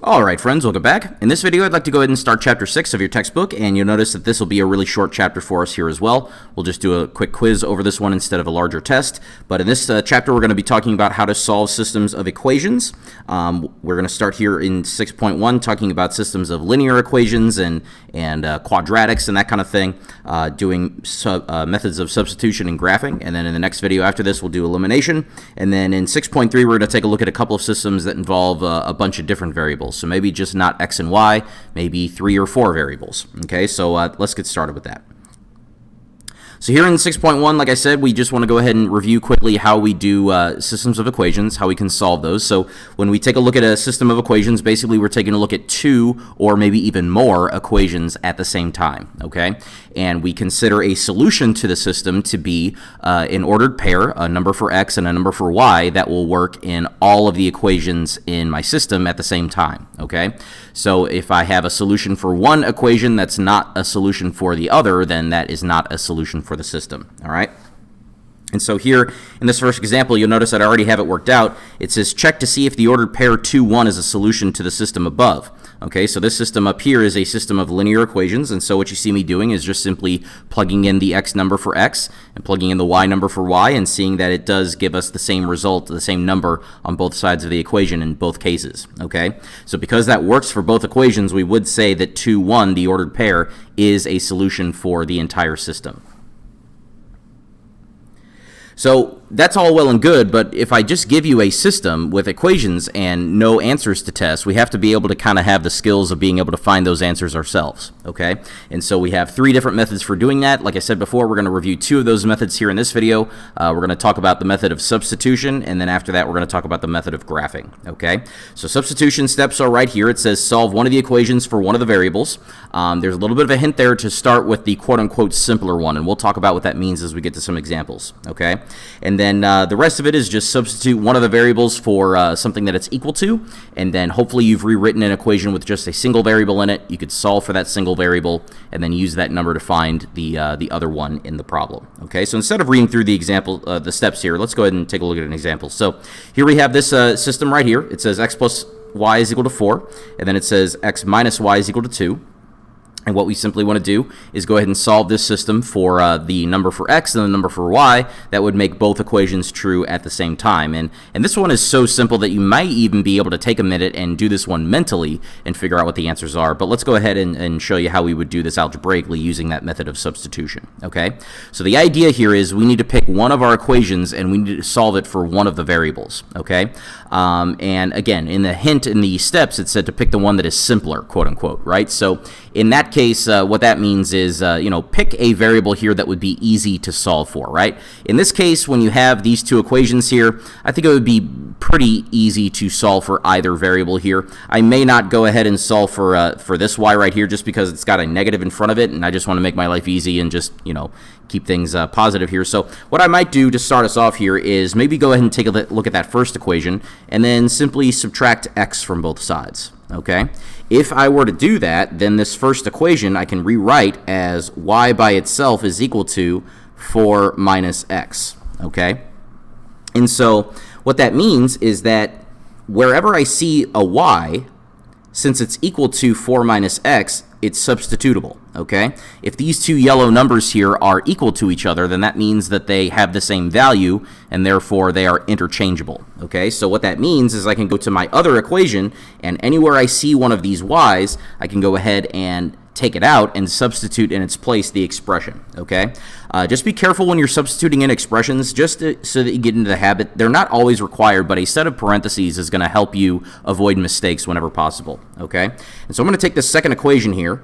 All right, friends, welcome back. In this video, I'd like to go ahead and start Chapter 6 of your textbook, and you'll notice that this will be a really short chapter for us here as well. We'll just do a quick quiz over this one instead of a larger test. But in this chapter, we're going to be talking about how to solve systems of equations. We're going to start here in 6.1 talking about systems of linear equations and quadratics and that kind of thing, doing methods of substitution and graphing. And then in the next video after this, we'll do elimination. And then in 6.3, we're going to take a look at a couple of systems that involve a bunch of different variables. So maybe just not x and y, maybe 3 or 4 variables. Okay, so let's get started with that. So here in 6.1, like I said, we just want to go ahead and review quickly how we do systems of equations, how we can solve those. So when we take a look at a system of equations, basically we're taking a look at 2 or maybe even more equations at the same time, okay? And we consider a solution to the system to be an ordered pair, a number for x and a number for y, that will work in all of the equations in my system at the same time, okay? So if I have a solution for one equation that's not a solution for the other, then that is not a solution for the system, all right? And so here in this first example, you'll notice that I already have it worked out. It says check to see if the ordered pair 2, 1 is a solution to the system above. Okay, so this system up here is a system of linear equations, and so what you see me doing is just simply plugging in the x number for x and plugging in the y number for y and seeing that it does give us the same result, the same number on both sides of the equation in both cases. Okay, so because that works for both equations, we would say that 2, 1, the ordered pair, is a solution for the entire system. So that's all well and good, but if I just give you a system with equations and no answers to test, we have to be able to kind of have the skills of being able to find those answers ourselves, okay? And so we have 3 different methods for doing that. Like I said before, we're going to review 2 of those methods here in this video. We're going to talk about the method of substitution, and then after that, we're going to talk about the method of graphing, okay? So substitution steps are right here. It says solve one of the equations for one of the variables. There's a little bit of a hint there to start with the quote-unquote simpler one, and we'll talk about what that means as we get to some examples, okay? And then the rest of it is just substitute one of the variables for something that it's equal to, and then hopefully you've rewritten an equation with just a single variable in it. You could solve for that single variable and then use that number to find the other one in the problem. Okay, so instead of reading through the example, the steps here, let's go ahead and take a look at an example. So here we have this system right here. It says x plus y is equal to 4, and then it says x minus y is equal to 2. And what we simply want to do is go ahead and solve this system for the number for x and the number for y. That would make both equations true at the same time. And this one is so simple that you might even be able to take a minute and do this one mentally and figure out what the answers are. But let's go ahead and show you how we would do this algebraically using that method of substitution. Okay? So the idea here is we need to pick one of our equations and we need to solve it for one of the variables. Okay? And again, in the hint in the steps, it said to pick the one that is simpler, quote unquote, right? So in that case, what that means is, pick a variable here that would be easy to solve for, right? In this case, when you have these 2 equations here, I think it would be pretty easy to solve for either variable here. I may not go ahead and solve for this y right here just because it's got a negative in front of it, and I just want to make my life easy and just, keep things positive here. So what I might do to start us off here is maybe go ahead and take a look at that first equation and then simply subtract x from both sides, okay? If I were to do that, then this first equation I can rewrite as y by itself is equal to 4 minus x, okay? And so what that means is that wherever I see a y, since it's equal to 4 minus x, it's substitutable, okay? If these 2 yellow numbers here are equal to each other, then that means that they have the same value, and therefore they are interchangeable, okay? So what that means is I can go to my other equation, and anywhere I see one of these y's, I can go ahead and take it out and substitute in its place the expression, okay? Just be careful when you're substituting in expressions, just so that you get into the habit. They're not always required, but a set of parentheses is going to help you avoid mistakes whenever possible, okay? And so I'm going to take this second equation here,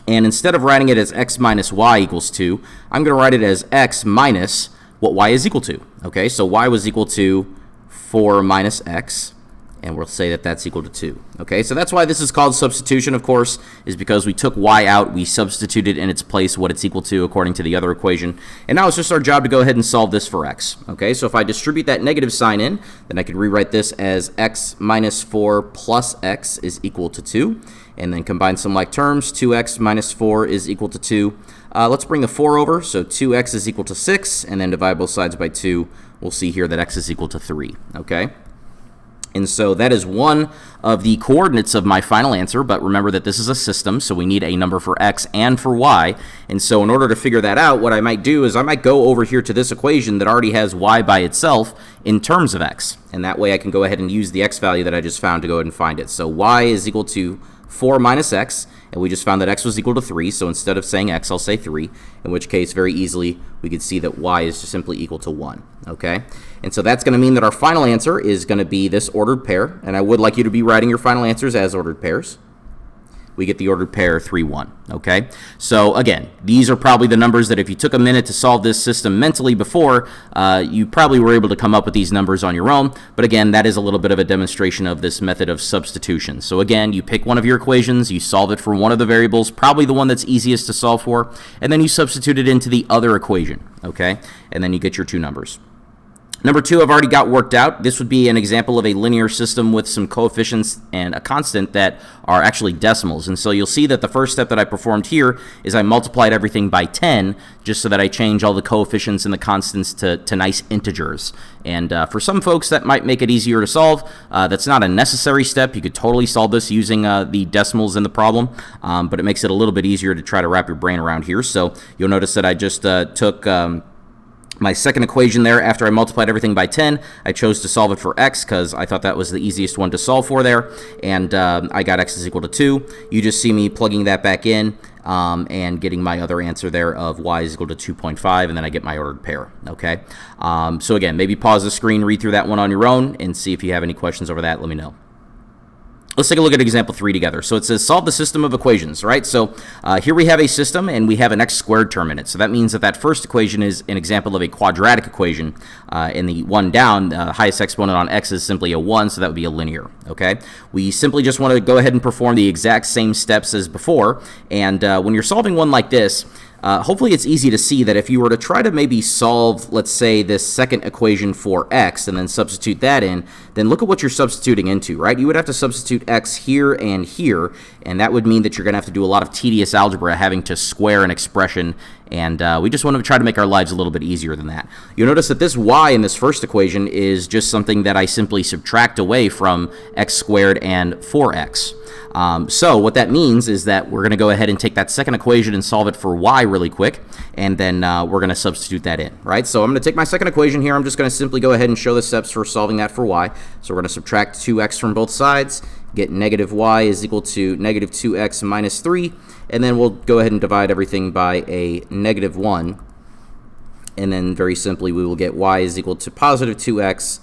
and instead of writing it as x minus y equals 2, I'm going to write it as x minus what y is equal to, okay? So y was equal to 4 minus x, and we'll say that that's equal to 2. Okay, so that's why this is called substitution, of course, is because we took y out, we substituted in its place what it's equal to according to the other equation, and now it's just our job to go ahead and solve this for x. Okay, so if I distribute that negative sign in, then I could rewrite this as x minus 4 plus x is equal to 2, and then combine some like terms. 2x minus 4 is equal to 2. Let's bring the 4 over, so 2x is equal to 6, and then divide both sides by 2. We'll see here that x is equal to 3. Okay. And so that is one of the coordinates of my final answer, but remember that this is a system, so we need a number for x and for y. And so in order to figure that out, what I might do is I might go over here to this equation that already has y by itself in terms of x. And that way I can go ahead and use the x value that I just found to go ahead and find it. So y is equal to 4 minus x, and we just found that x was equal to 3, so instead of saying x, I'll say 3, in which case, very easily, we could see that y is just simply equal to 1, okay? And so that's going to mean that our final answer is going to be this ordered pair, and I would like you to be writing your final answers as ordered pairs. We get the ordered pair 3, 1, okay? So again, these are probably the numbers that if you took a minute to solve this system mentally before, you probably were able to come up with these numbers on your own, but again, that is a little bit of a demonstration of this method of substitution. So again, you pick one of your equations, you solve it for one of the variables, probably the one that's easiest to solve for, and then you substitute it into the other equation, okay? And then you get your two numbers. Number 2, I've already got worked out. This would be an example of a linear system with some coefficients and a constant that are actually decimals. And so you'll see that the first step that I performed here is I multiplied everything by 10 just so that I change all the coefficients and the constants to nice integers. And for some folks, that might make it easier to solve. That's not a necessary step. You could totally solve this using the decimals in the problem, but it makes it a little bit easier to try to wrap your brain around here. So you'll notice that I just took my second equation there. After I multiplied everything by 10, I chose to solve it for x because I thought that was the easiest one to solve for there, and I got x is equal to 2. You just see me plugging that back in and getting my other answer there of y is equal to 2.5, and then I get my ordered pair, okay? So again, maybe pause the screen, read through that one on your own, and see if you have any questions over that. Let me know. Let's take a look at example 3 together. So it says solve the system of equations, right? So here we have a system and we have an x squared term in it. So that means that that first equation is an example of a quadratic equation. And the one down, the highest exponent on x is simply a 1, so that would be a linear, okay? We simply just want to go ahead and perform the exact same steps as before. And when you're solving one like this, hopefully it's easy to see that if you were to try to maybe solve, let's say, this second equation for x and then substitute that in, then look at what you're substituting into, right? You would have to substitute x here, and that would mean that you're going to have to do a lot of tedious algebra having to square an expression, and we just want to try to make our lives a little bit easier than that. You'll notice that this y in this first equation is just something that I simply subtract away from x squared and 4x. So what that means is that we're going to go ahead and take that second equation and solve it for y really quick, and then we're going to substitute that in, right? So I'm going to take my second equation here. I'm just going to simply go ahead and show the steps for solving that for y. So we're going to subtract 2x from both sides, get negative y is equal to negative 2x minus 3, and then we'll go ahead and divide everything by a negative 1, and then very simply we will get y is equal to positive 2x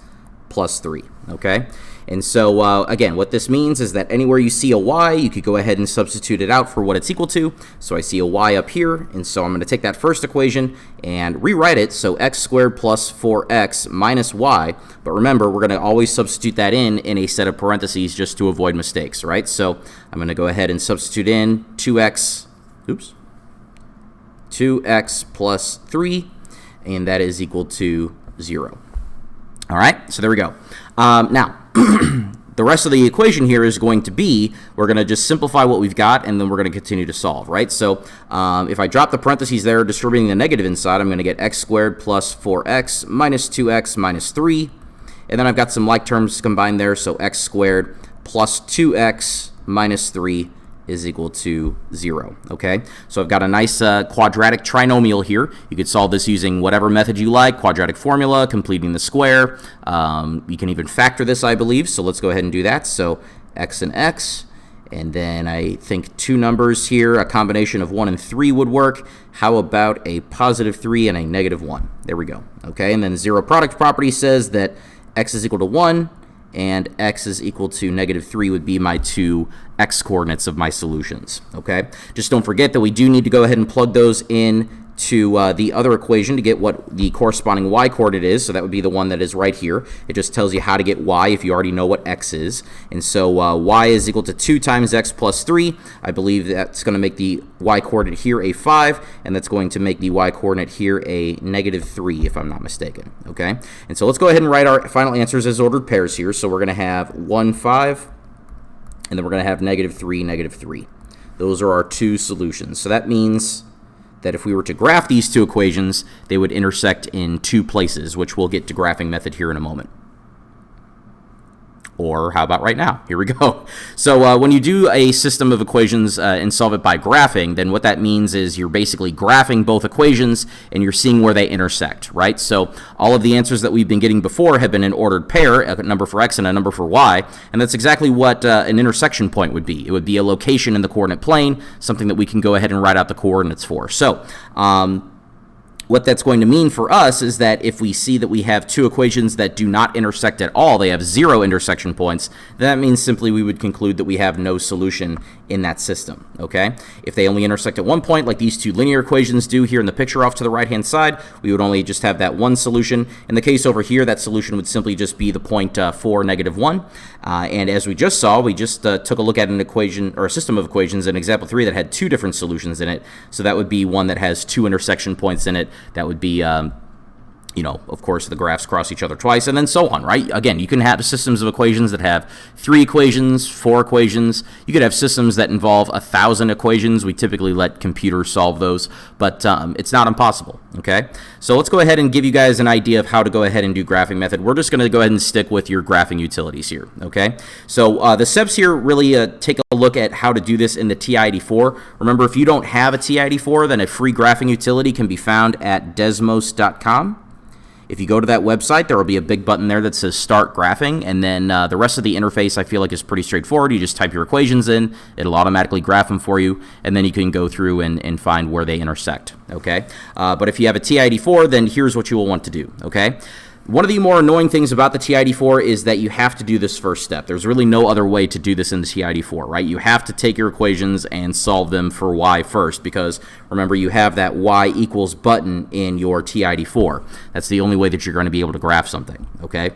plus 3, okay? And so, again, what this means is that anywhere you see a y, you could go ahead and substitute it out for what it's equal to. So I see a y up here, and so I'm going to take that first equation and rewrite it. So x squared plus 4x minus y. But remember, we're going to always substitute that in a set of parentheses just to avoid mistakes, right? So I'm going to go ahead and substitute in 2x plus 3, and that is equal to 0. All right, so there we go. Now, the rest of the equation here is going to be, we're going to just simplify what we've got, and then we're going to continue to solve, right? So if I drop the parentheses there, distributing the negative inside, I'm going to get x squared plus 4x minus 2x minus 3. And then I've got some like terms combined there, so x squared plus 2x minus 3 is equal to 0, okay? So I've got a nice quadratic trinomial here. You could solve this using whatever method you like, quadratic formula, completing the square. You can even factor this, I believe, so let's go ahead and do that. So x and x, and then I think two numbers here, a combination of 1 and 3 would work. How about a positive 3 and a negative 1? There we go, okay? And then the zero product property says that x is equal to 1, and x is equal to negative 3 would be my two x coordinates of my solutions, okay? Just don't forget that we do need to go ahead and plug those in to the other equation to get what the corresponding y coordinate is, so that would be the one that is right here. It just tells you how to get y if you already know what x is. And so y is equal to 2 times x plus 3. I believe that's going to make the y coordinate here a 5, and that's going to make the y coordinate here a negative 3, if I'm not mistaken, okay? And so let's go ahead and write our final answers as ordered pairs here. So we're going to have 1, 5, and then we're going to have negative 3, negative 3. Those are our two solutions. So that means that if we were to graph these two equations, they would intersect in two places, which we'll get to graphing method here in a moment. Or how about right now? Here we go. So when you do a system of equations and solve it by graphing, then what that means is you're basically graphing both equations and you're seeing where they intersect, right? So all of the answers that we've been getting before have been an ordered pair, a number for x and a number for y, and that's exactly what an intersection point would be. It would be a location in the coordinate plane, something that we can go ahead and write out the coordinates for. So what that's going to mean for us is that if we see that we have two equations that do not intersect at all, they have 0 intersection points, then that means simply we would conclude that we have no solution in that system, okay? If they only intersect at one point, like these two linear equations do here in the picture off to the right-hand side, we would only just have that one solution. In the case over here, that solution would simply just be the point 4, -1. And as we just saw, we just took a look at an equation, or a system of equations in example 3 that had 2 different solutions in it. So that would be one that has 2 intersection points in it. That would be, you know, of course, the graphs cross each other twice, and then so on, right? Again, you can have systems of equations that have 3 equations, 4 equations. You could have systems that involve 1,000 equations. We typically let computers solve those, but it's not impossible, okay? So let's go ahead and give you guys an idea of how to go ahead and do graphing method. We're just going to go ahead and stick with your graphing utilities here, okay? So the steps here really take a look at how to do this in the TI-84. Remember, if you don't have a TI-84, then a free graphing utility can be found at desmos.com. If you go to that website, there will be a big button there that says Start Graphing, and then the rest of the interface I feel like is pretty straightforward. You just type your equations in, it'll automatically graph them for you, and then you can go through and find where they intersect, okay? But if you have a TI-84, then here's what you will want to do, okay? One of the more annoying things about the TI-84 is that you have to do this first step. There's really no other way to do this in the TI-84, right? You have to take your equations and solve them for y first, because remember, you have that y equals button in your TI-84. That's the only way that you're going to be able to graph something, okay?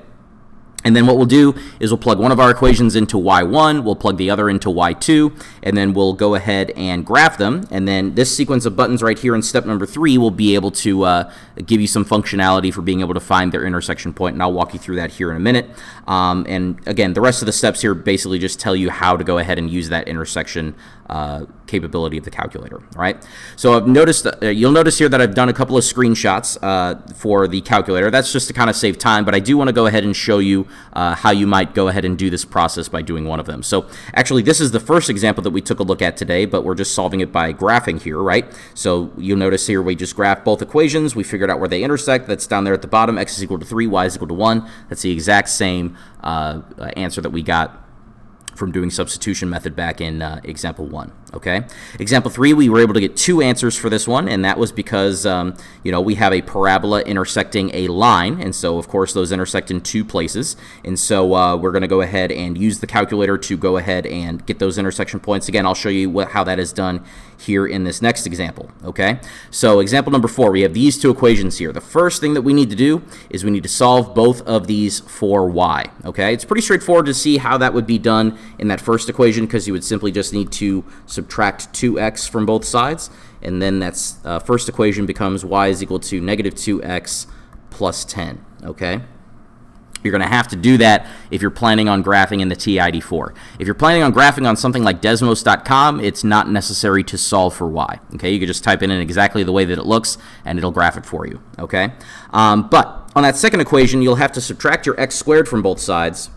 And then what we'll do is we'll plug one of our equations into y1, we'll plug the other into y2, and then we'll go ahead and graph them. And then this sequence of buttons right here in step number 3 will be able to give you some functionality for being able to find their intersection point, and I'll walk you through that here in a minute. And again, the rest of the steps here basically just tell you how to go ahead and use that intersection capability of the calculator, all right? So I've noticed, you'll notice here that I've done a couple of screenshots for the calculator. That's just to kind of save time, but I do want to go ahead and show you how you might go ahead and do this process by doing one of them. So actually, this is the first example that we took a look at today, but we're just solving it by graphing here, right? So you'll notice here we just graphed both equations. We figured out where they intersect. That's down there at the bottom. X is equal to 3, y is equal to 1. That's the exact same answer that we got from doing substitution method back in example 1, okay? Example 3, we were able to get 2 answers for this one, and that was because, you know, we have a parabola intersecting a line, and so, of course, those intersect in 2 places, and so we're going to go ahead and use the calculator to go ahead and get those intersection points. Again, I'll show you how that is done here in this next example, okay? So example number 4, we have these 2 equations here. The first thing that we need to do is we need to solve both of these for y, okay? It's pretty straightforward to see how that would be done in that first equation, because you would simply just need to subtract 2x from both sides, and then that's first equation becomes y is equal to -2x plus 10, okay? You're going to have to do that if you're planning on graphing in the TI-84. If you're planning on graphing on something like desmos.com, it's not necessary to solve for y, okay? You can just type it in exactly the way that it looks, and it'll graph it for you, okay? But on that second equation, you'll have to subtract your x squared from both sides,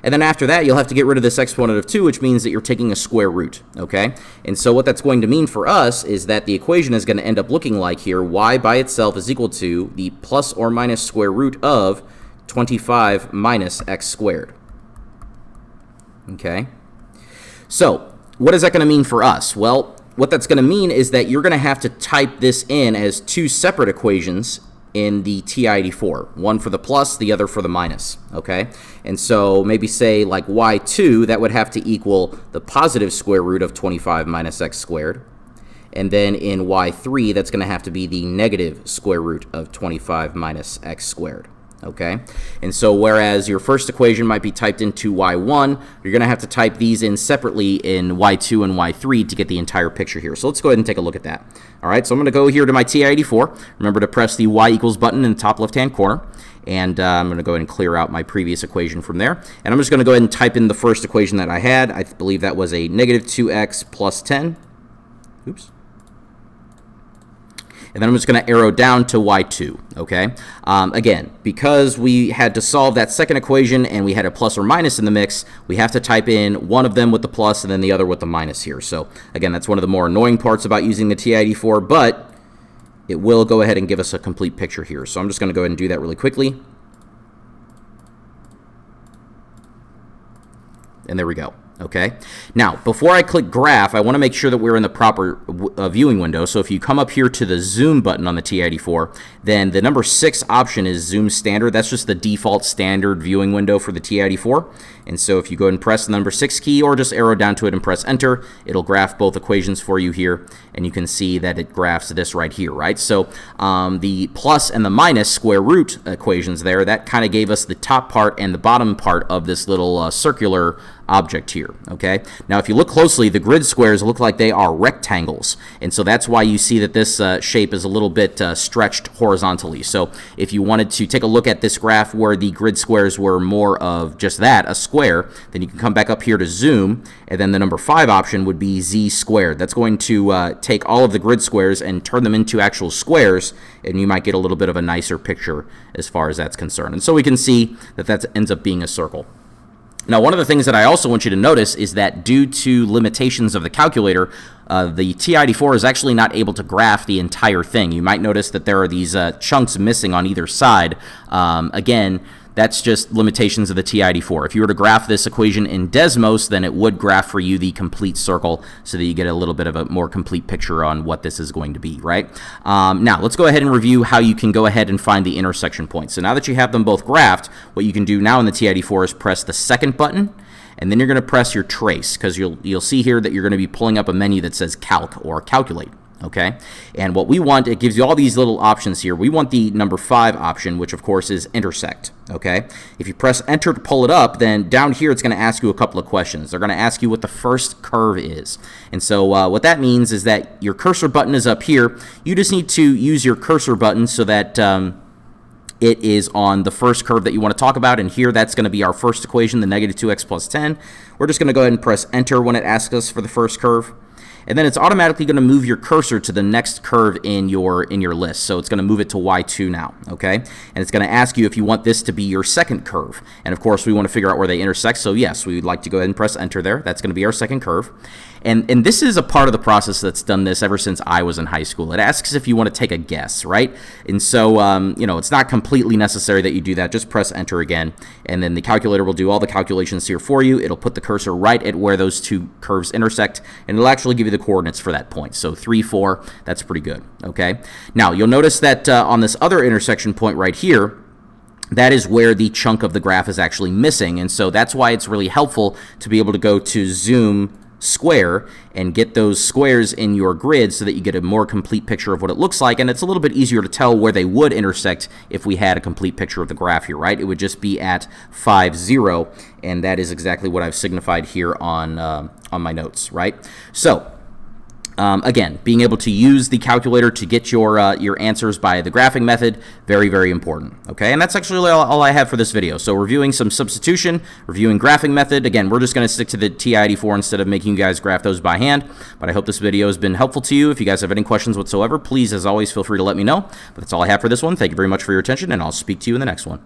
and then after that, you'll have to get rid of this exponent of 2, which means that you're taking a square root, okay? And so what that's going to mean for us is that the equation is going to end up looking like here, y by itself is equal to the plus or minus square root of 25 minus x squared, okay? So what is that going to mean for us? Well, what that's going to mean is that you're going to have to type this in as 2 separate equations in the TI-84, one for the plus, the other for the minus, okay? And so maybe say like y2, that would have to equal the positive square root of 25 minus x squared. And then in y3, that's going to have to be the negative square root of 25 minus x squared, okay? And so whereas your first equation might be typed into y1, you're going to have to type these in separately in y2 and y3 to get the entire picture here. So let's go ahead and take a look at that. All right, so I'm going to go here to my TI-84. Remember to press the y equals button in the top left-hand corner. And I'm going to go ahead and clear out my previous equation from there. And I'm just going to go ahead and type in the first equation that I had. I believe that was a -2x plus 10. Oops. and then I'm just going to arrow down to y2, okay? Again, because we had to solve that second equation and we had a plus or minus in the mix, we have to type in one of them with the plus and then the other with the minus here. So again, that's one of the more annoying parts about using the TI-84, but it will go ahead and give us a complete picture here. So I'm just going to go ahead and do that really quickly. And there we go. Okay. Now, before I click graph, I want to make sure that we're in the proper viewing window. So if you come up here to the zoom button on the TI-84, then the number 6 option is zoom standard. That's just the default standard viewing window for the TI-84. And so if you go ahead and press the number 6 key or just arrow down to it and press enter, it'll graph both equations for you here. And you can see that it graphs this right here, right? So the plus and the minus square root equations there, that kind of gave us the top part and the bottom part of this little circular object here, okay? Now, if you look closely, the grid squares look like they are rectangles, and so that's why you see that this shape is a little bit stretched horizontally. So if you wanted to take a look at this graph where the grid squares were more of just that, a square, then you can come back up here to zoom, and then the number 5 option would be z squared. That's going to take all of the grid squares and turn them into actual squares, and you might get a little bit of a nicer picture as far as that's concerned. And so we can see that that ends up being a circle. Now, one of the things that I also want you to notice is that due to limitations of the calculator, the TI-84 is actually not able to graph the entire thing. You might notice that there are these chunks missing on either side. Again, that's just limitations of the TI-84. If you were to graph this equation in Desmos, then it would graph for you the complete circle so that you get a little bit of a more complete picture on what this is going to be, right? Now, let's go ahead and review how you can go ahead and find the intersection points. So now that you have them both graphed, what you can do now in the TI-84 is press the second button, and then you're going to press your trace, because you'll see here that you're going to be pulling up a menu that says calc or calculate. Okay, and what we want, it gives you all these little options here. We want the number 5 option, which of course is intersect. Okay, if you press enter to pull it up, then down here it's going to ask you a couple of questions. They're going to ask you what the first curve is. And so what that means is that your cursor button is up here. You just need to use your cursor button so that it is on the first curve that you want to talk about, and here that's going to be our first equation, the negative 2x plus 10. We're just going to go ahead and press enter when it asks us for the first curve. And then it's automatically going to move your cursor to the next curve in your list. So it's going to move it to y2 now, okay? And it's going to ask you if you want this to be your second curve. And of course, we want to figure out where they intersect. So yes, we would like to go ahead and press enter there. That's going to be our second curve. And this is a part of the process that's done this ever since I was in high school. It asks if you want to take a guess, right? And so, you know, it's not completely necessary that you do that. Just press enter again, and then the calculator will do all the calculations here for you. It'll put the cursor right at where those two curves intersect, and it'll actually give you the coordinates for that point. So 3, 4, that's pretty good, okay? Now, you'll notice that on this other intersection point right here, that is where the chunk of the graph is actually missing, and so that's why it's really helpful to be able to go to zoom square and get those squares in your grid so that you get a more complete picture of what it looks like. And it's a little bit easier to tell where they would intersect if we had a complete picture of the graph here, right? It would just be at 5, 0, and that is exactly what I've signified here on my notes, right? So again, being able to use the calculator to get your answers by the graphing method, very, very important. Okay, and that's actually all I have for this video. So reviewing some substitution, reviewing graphing method. Again, we're just going to stick to the TI-84 instead of making you guys graph those by hand. But I hope this video has been helpful to you. If you guys have any questions whatsoever, please, as always, feel free to let me know. But that's all I have for this one. Thank you very much for your attention, and I'll speak to you in the next one.